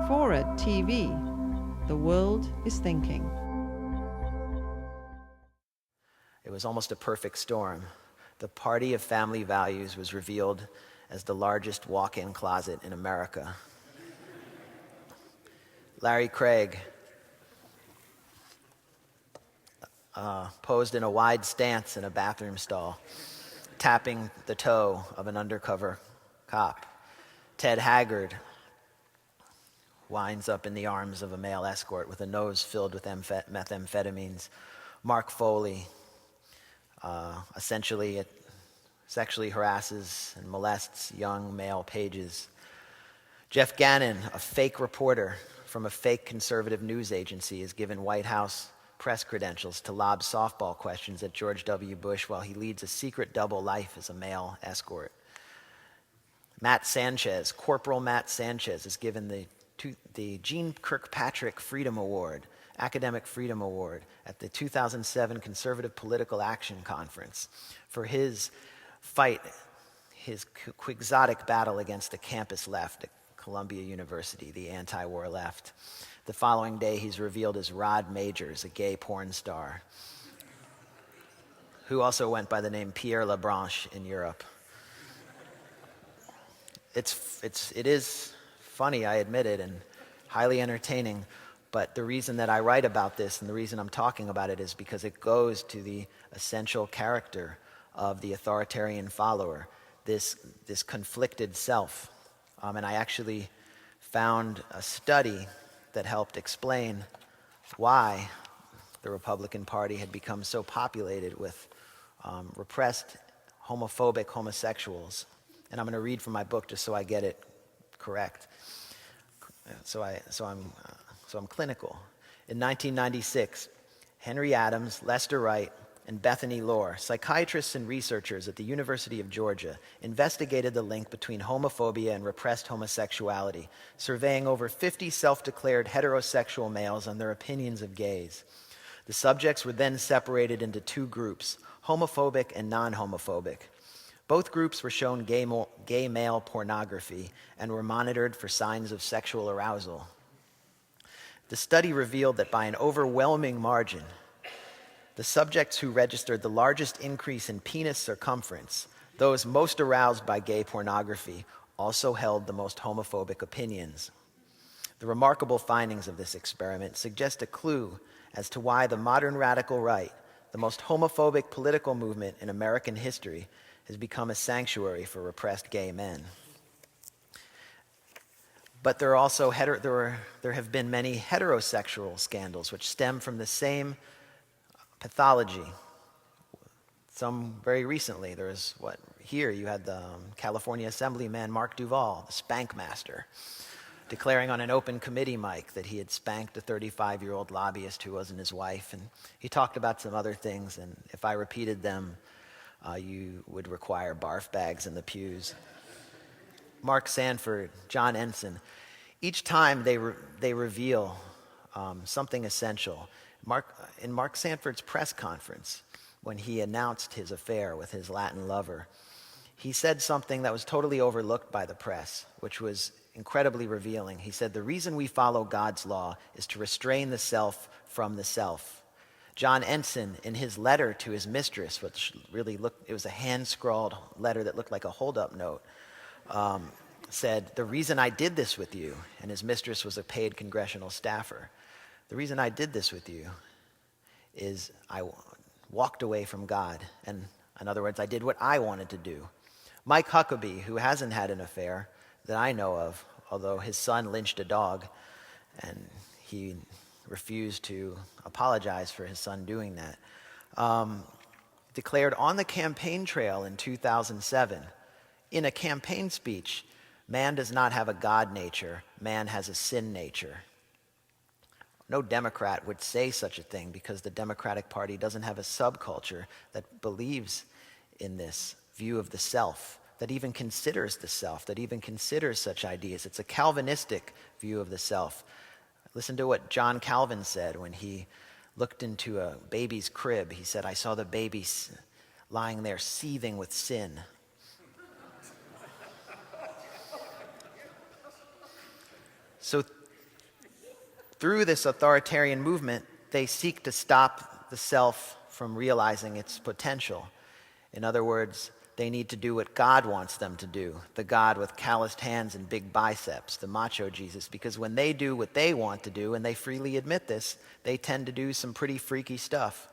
FORA.tv. The world is thinking. It was almost a perfect storm. The party of family values was revealed as the largest walk-in closet in America. Larry Craig posed in a wide stance in a bathroom stall, tapping the toe of an undercover cop. Ted Haggard winds up in the arms of a male escort with a nose filled with methamphetamines. Mark Foley essentially sexually harasses and molests young male pages. Jeff Gannon, a fake reporter from a fake conservative news agency, is given White House press credentials to lob softball questions at George W. Bush while he leads a secret double life as a male escort. Matt Sanchez, Corporal Matt Sanchez, is given the Jeane Kirkpatrick Freedom Award, Academic Freedom Award, at the 2007 Conservative Political Action Conference for his fight, his quixotic battle against the campus left at Columbia University, the anti-war left. The following day, he's revealed as Rod Majors, a gay porn star, who also went by the name Pierre Labranche in Europe. It is funny, I admit it, and highly entertaining, but the reason that I write about this and the reason I'm talking about it is because it goes to the essential character of the authoritarian follower, this conflicted self. And I actually found a study that helped explain why the Republican Party had become so populated with repressed homophobic homosexuals. And I'm going to read from my book just so I get it correct. So I'm clinical. In 1996, Henry Adams, Lester Wright, and Bethany Lohr, psychiatrists and researchers at the University of Georgia, investigated the link between homophobia and repressed homosexuality, surveying over 50 self-declared heterosexual males on their opinions of gays. The subjects were then separated into two groups, homophobic and non-homophobic. Both groups were shown gay male pornography and were monitored for signs of sexual arousal. The study revealed that by an overwhelming margin, the subjects who registered the largest increase in penis circumference, those most aroused by gay pornography, also held the most homophobic opinions. The remarkable findings of this experiment suggest a clue as to why the modern radical right, the most homophobic political movement in American history, has become a sanctuary for repressed gay men. But there have been many heterosexual scandals which stem from the same pathology. Some very recently. Here you had the California Assemblyman Mark Duval, the spank master, declaring on an open committee mic that he had spanked a 35-year-old lobbyist who wasn't his wife. And he talked about some other things, and if I repeated them, you would require barf bags in the pews. Mark Sanford, John Ensign. Each time they reveal something essential. In Mark Sanford's press conference, when he announced his affair with his Latin lover, he said something that was totally overlooked by the press, which was incredibly revealing. He said, "The reason we follow God's law is to restrain the self from the self." John Ensign, in his letter to his mistress, which it was a hand-scrawled letter that looked like a hold-up note, said, "The reason I did this with you," and his mistress was a paid congressional staffer, "the reason I did this with you is I walked away from God. And in other words, I did what I wanted to do." Mike Huckabee, who hasn't had an affair that I know of, although his son lynched a dog, and he refused to apologize for his son doing that, declared on the campaign trail in 2007, in a campaign speech, "Man does not have a God nature, man has a sin nature." No Democrat would say such a thing because the Democratic Party doesn't have a subculture that believes in this view of the self, that even considers the self, that even considers such ideas. It's a Calvinistic view of the self. Listen to what John Calvin said when he looked into a baby's crib. He said, "I saw the baby lying there seething with sin." through this authoritarian movement, they seek to stop the self from realizing its potential. In other words, they need to do what God wants them to do, the God with calloused hands and big biceps, the macho Jesus, because when they do what they want to do, and they freely admit this, they tend to do some pretty freaky stuff.